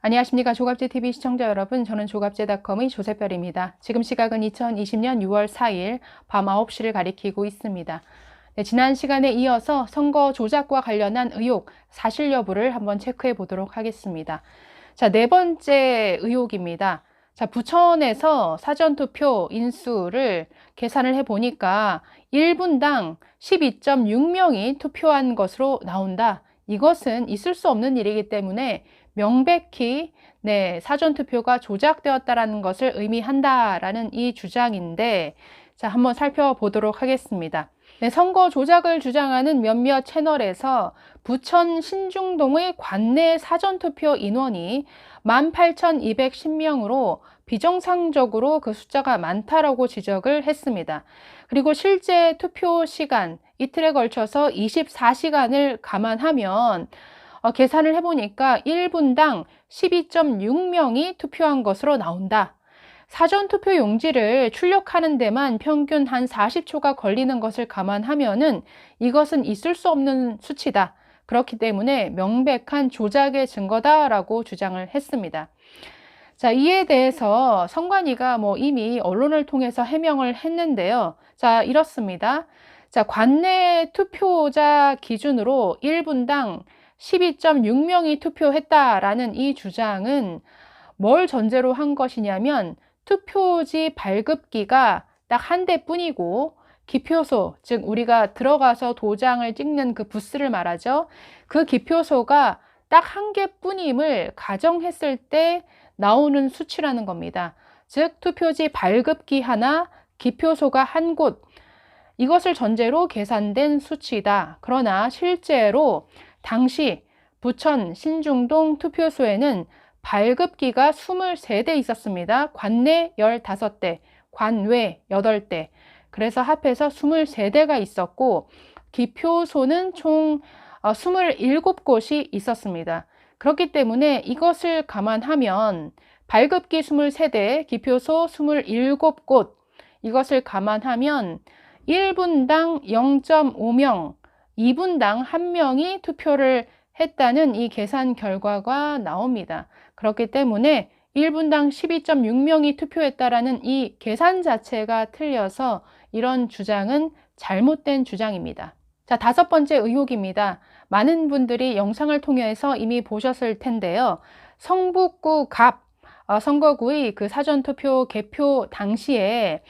안녕하십니까. 조갑제TV 시청자 여러분, 저는 조갑제닷컴의 조세별입니다. 지금 시각은 2020년 6월 4일 밤 9시를 가리키고 있습니다. 네, 지난 시간에 이어서 선거 조작과 관련한 의혹, 사실 여부를 한번 체크해 보도록 하겠습니다. 자, 네 번째 의혹입니다. 자, 부천에서 사전투표 인수를 계산을 해 보니까 1분당 12.6명이 투표한 것으로 나온다. 이것은 있을 수 없는 일이기 때문에 명백히 사전투표가 조작되었다라는 것을 의미한다라는 이 주장인데, 자, 한번 살펴보도록 하겠습니다. 선거 조작을 주장하는 몇몇 채널에서 부천 신중동의 관내 사전투표 인원이 18,210명으로 비정상적으로 그 숫자가 많다라고 지적을 했습니다. 그리고 실제 투표 시간, 이틀에 걸쳐서 24시간을 감안하면 계산을 해보니까 1분당 12.6명이 투표한 것으로 나온다. 사전투표 용지를 출력하는 데만 평균 한 40초가 걸리는 것을 감안하면은 이것은 있을 수 없는 수치다. 그렇기 때문에 명백한 조작의 증거다라고 주장을 했습니다. 자, 이에 대해서 선관위가 이미 언론을 통해서 해명을 했는데요. 자, 이렇습니다. 자, 관내 투표자 기준으로 1분당 12.6명이 투표했다라는 이 주장은 뭘 전제로 한 것이냐면 투표지 발급기가 딱 한 대뿐이고 기표소, 즉 우리가 들어가서 도장을 찍는 그 부스를 말하죠. 그 기표소가 딱 한 개뿐임을 가정했을 때 나오는 수치라는 겁니다. 즉 투표지 발급기 하나, 기표소가 한 곳, 이것을 전제로 계산된 수치다. 그러나 실제로 당시 부천 신중동 투표소에는 발급기가 23대 있었습니다. 관내 15대, 관외 8대. 그래서 합해서 23대가 있었고 기표소는 총 27곳이 있었습니다. 그렇기 때문에 이것을 감안하면 발급기 23대, 기표소 27곳, 이것을 감안하면 1분당 0.5명, 2분당 1명이 투표를 했다는 이 계산 결과가 나옵니다. 그렇기 때문에 1분당 12.6명이 투표했다라는 이 계산 자체가 틀려서 이런 주장은 잘못된 주장입니다. 자, 다섯 번째 의혹입니다. 많은 분들이 영상을 통해서 이미 보셨을 텐데요. 성북구 갑 선거구의 그 사전투표 개표 당시에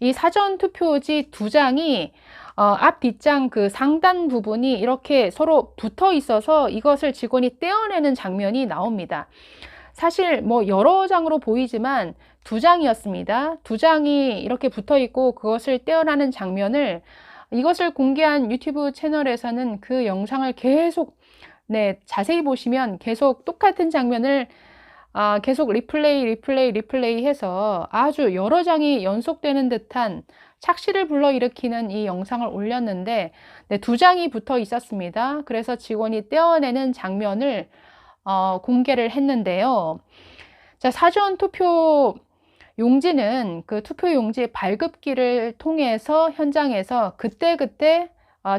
이 사전투표지 두 장이 앞, 뒷장 그 상단 부분이 이렇게 서로 붙어 있어서 이것을 직원이 떼어내는 장면이 나옵니다. 사실 여러 장으로 보이지만 두 장이었습니다. 두 장이 이렇게 붙어 있고 그것을 떼어내는 장면을 이것을 공개한 유튜브 채널에서는 그 영상을 계속 자세히 보시면 계속 똑같은 장면을 계속 리플레이 해서 아주 여러 장이 연속되는 듯한 착시를 불러일으키는 이 영상을 올렸는데 두 장이 붙어 있었습니다. 그래서 직원이 떼어내는 장면을 공개를 했는데요. 자, 사전 투표 용지는 그 투표 용지 발급기를 통해서 현장에서 그때그때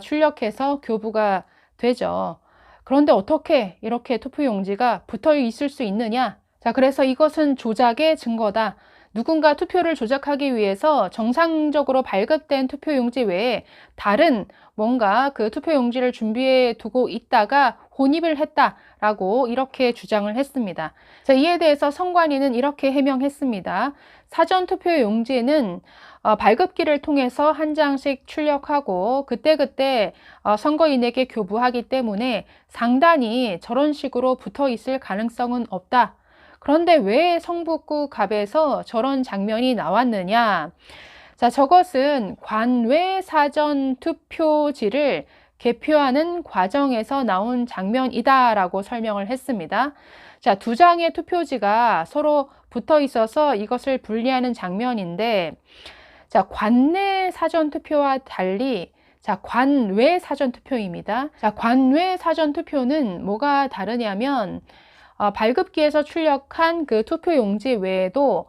출력해서 교부가 되죠. 그런데 어떻게 이렇게 투표 용지가 붙어 있을 수 있느냐? 자, 그래서 이것은 조작의 증거다. 누군가 투표를 조작하기 위해서 정상적으로 발급된 투표용지 외에 다른 뭔가 그 투표용지를 준비해 두고 있다가 혼입을 했다라고 이렇게 주장을 했습니다. 자, 이에 대해서 선관위는 이렇게 해명했습니다. 사전투표용지는 발급기를 통해서 한 장씩 출력하고 그때그때 선거인에게 교부하기 때문에 상단이 저런 식으로 붙어 있을 가능성은 없다. 그런데 왜 성북구 갑에서 저런 장면이 나왔느냐? 자, 저것은 관외 사전 투표지를 개표하는 과정에서 나온 장면이다라고 설명을 했습니다. 자, 두 장의 투표지가 서로 붙어 있어서 이것을 분리하는 장면인데, 자, 관내 사전 투표와 달리 자, 관외 사전 투표입니다. 자, 관외 사전 투표는 뭐가 다르냐면 발급기에서 출력한 그 투표용지 외에도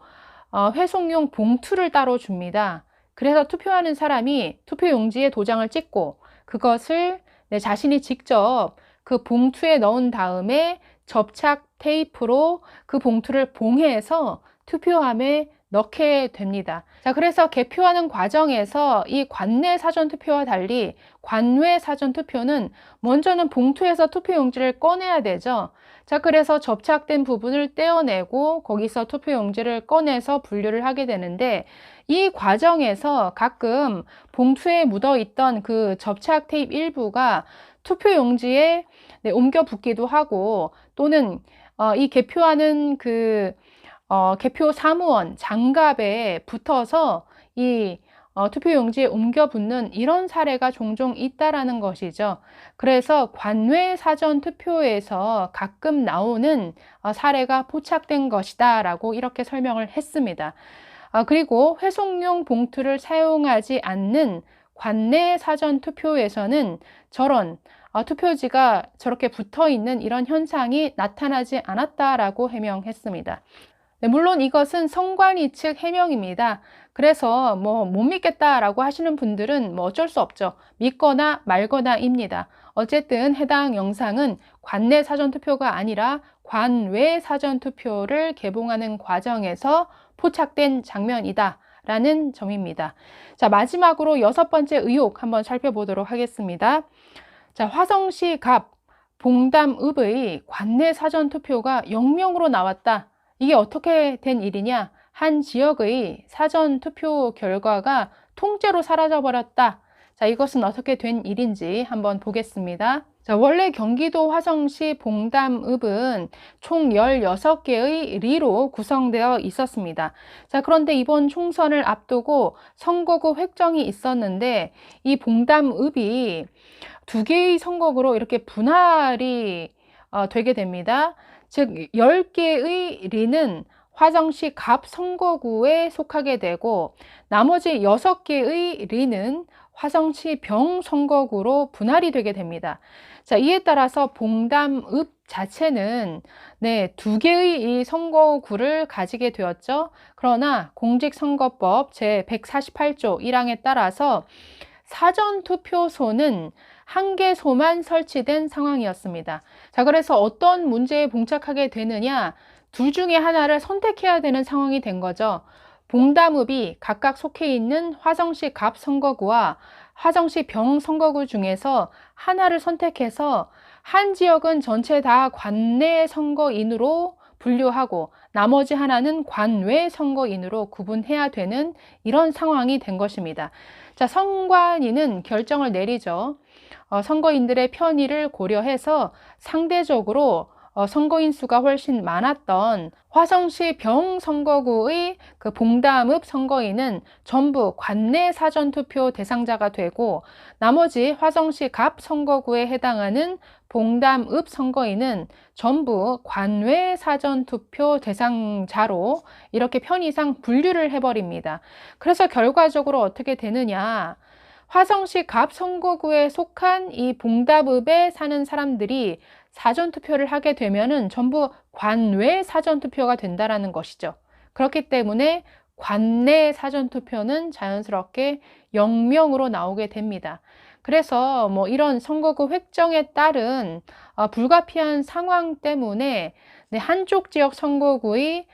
회송용 봉투를 따로 줍니다. 그래서 투표하는 사람이 투표용지에 도장을 찍고 그것을 자신이 직접 그 봉투에 넣은 다음에 접착 테이프로 그 봉투를 봉해서 투표함에 넣게 됩니다. 자, 그래서 개표하는 과정에서 이 관내 사전투표와 달리 관외 사전투표는 먼저는 봉투에서 투표용지를 꺼내야 되죠. 자, 그래서 접착된 부분을 떼어내고 거기서 투표용지를 꺼내서 분류를 하게 되는데, 이 과정에서 가끔 봉투에 묻어 있던 그 접착 테이프 일부가 투표용지에 옮겨 붙기도 하고, 또는 이 개표하는 개표 사무원 장갑에 붙어서 이 투표용지에 옮겨 붙는 이런 사례가 종종 있다라는 것이죠. 그래서 관외 사전 투표에서 가끔 나오는 사례가 포착된 것이다 라고 이렇게 설명을 했습니다. 그리고 회송용 봉투를 사용하지 않는 관내 사전 투표에서는 저런 투표지가 저렇게 붙어 있는 이런 현상이 나타나지 않았다라고 해명했습니다. 네, 물론 이것은 선관위 측 해명입니다. 그래서 못 믿겠다라고 하시는 분들은 어쩔 수 없죠. 믿거나 말거나입니다. 어쨌든 해당 영상은 관내 사전투표가 아니라 관외 사전투표를 개봉하는 과정에서 포착된 장면이다 라는 점입니다. 자, 마지막으로 6번째 의혹 한번 살펴보도록 하겠습니다. 자, 화성시 갑 봉담읍의 관내 사전투표가 0명으로 나왔다. 이게 어떻게 된 일이냐? 한 지역의 사전투표 결과가 통째로 사라져버렸다. 자, 이것은 어떻게 된 일인지 한번 보겠습니다. 자, 원래 경기도 화성시 봉담읍은 총 16개의 리로 구성되어 있었습니다. 자, 그런데 이번 총선을 앞두고 선거구 획정이 있었는데, 이 봉담읍이 2개의 선거구로 이렇게 분할이 되게 됩니다. 즉 10개의 리는 화성시 갑 선거구에 속하게 되고, 나머지 6개의 리는 화성시 병 선거구로 분할이 되게 됩니다. 자, 이에 따라서 봉담읍 자체는 2개의 이 선거구를 가지게 되었죠. 그러나 공직선거법 제148조 1항에 따라서 사전투표소는 1개소만 설치된 상황이었습니다. 자, 그래서 어떤 문제에 봉착하게 되느냐, 둘 중에 하나를 선택해야 되는 상황이 된 거죠. 봉담읍이 각각 속해 있는 화성시 갑 선거구와 화성시 병 선거구 중에서 하나를 선택해서 한 지역은 전체 다 관내 선거인으로 분류하고 나머지 하나는 관외 선거인으로 구분해야 되는 이런 상황이 된 것입니다. 자, 선관위는 결정을 내리죠. 선거인들의 편의를 고려해서 상대적으로 선거인 수가 훨씬 많았던 화성시 병 선거구의 그 봉담읍 선거인은 전부 관내 사전투표 대상자가 되고, 나머지 화성시 갑 선거구에 해당하는 봉담읍 선거인은 전부 관외 사전투표 대상자로 이렇게 편의상 분류를 해버립니다. 그래서 결과적으로 어떻게 되느냐, 화성시 갑 선거구에 속한 이 봉담읍에 사는 사람들이 사전투표를 하게 되면은 전부 관외 사전투표가 된다라는 것이죠. 그렇기 때문에 관내 사전투표는 자연스럽게 0명으로 나오게 됩니다. 그래서 이런 선거구 획정에 따른 불가피한 상황 때문에 한쪽 지역 선거구의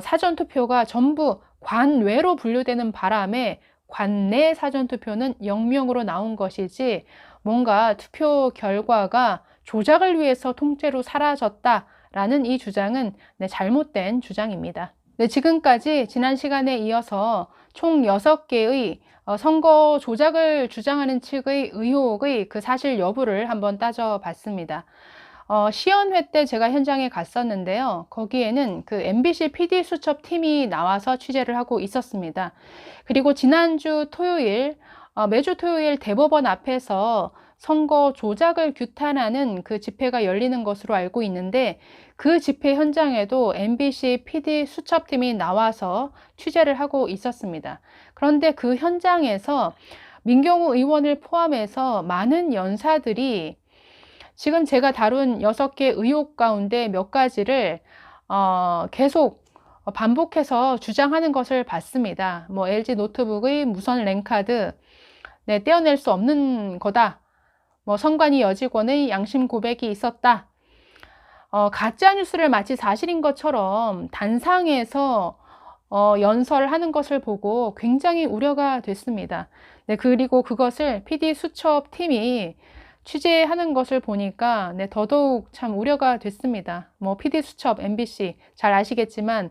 사전투표가 전부 관외로 분류되는 바람에 관내 사전투표는 0명으로 나온 것이지, 뭔가 투표 결과가 조작을 위해서 통째로 사라졌다라는 이 주장은 잘못된 주장입니다. 지금까지 지난 시간에 이어서 총 6개의 선거 조작을 주장하는 측의 의혹의 그 사실 여부를 한번 따져봤습니다. 시연회 때 제가 현장에 갔었는데요. 거기에는 그 MBC PD 수첩팀이 나와서 취재를 하고 있었습니다. 그리고 지난주 토요일, 매주 토요일 대법원 앞에서 선거 조작을 규탄하는 그 집회가 열리는 것으로 알고 있는데, 그 집회 현장에도 MBC PD 수첩팀이 나와서 취재를 하고 있었습니다. 그런데 그 현장에서 민경우 의원을 포함해서 많은 연사들이 지금 제가 다룬 6개 의혹 가운데 몇 가지를 계속 반복해서 주장하는 것을 봤습니다. LG 노트북의 무선 랜카드, 떼어낼 수 없는 거다. 선관위 여직원의 양심 고백이 있었다. 가짜 뉴스를 마치 사실인 것처럼 단상에서 연설하는 것을 보고 굉장히 우려가 됐습니다. 네, 그리고 그것을 PD 수첩 팀이 취재하는 것을 보니까 네, 더더욱 참 우려가 됐습니다. 뭐 PD 수첩, MBC 잘 아시겠지만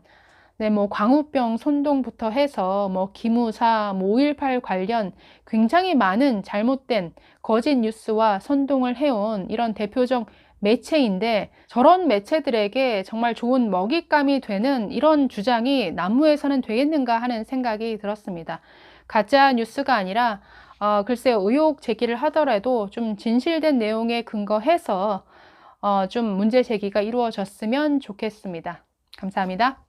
네, 뭐 광우병 선동부터 해서 뭐 기무사, 뭐 5.18 관련 굉장히 많은 잘못된 거짓 뉴스와 선동을 해온 이런 대표적 매체인데 저런 매체들에게 정말 좋은 먹잇감이 되는 이런 주장이 남무에서는 되겠는가 하는 생각이 들었습니다. 가짜 뉴스가 아니라 글쎄요, 의혹 제기를 하더라도 좀 진실된 내용에 근거해서 좀 문제 제기가 이루어졌으면 좋겠습니다. 감사합니다.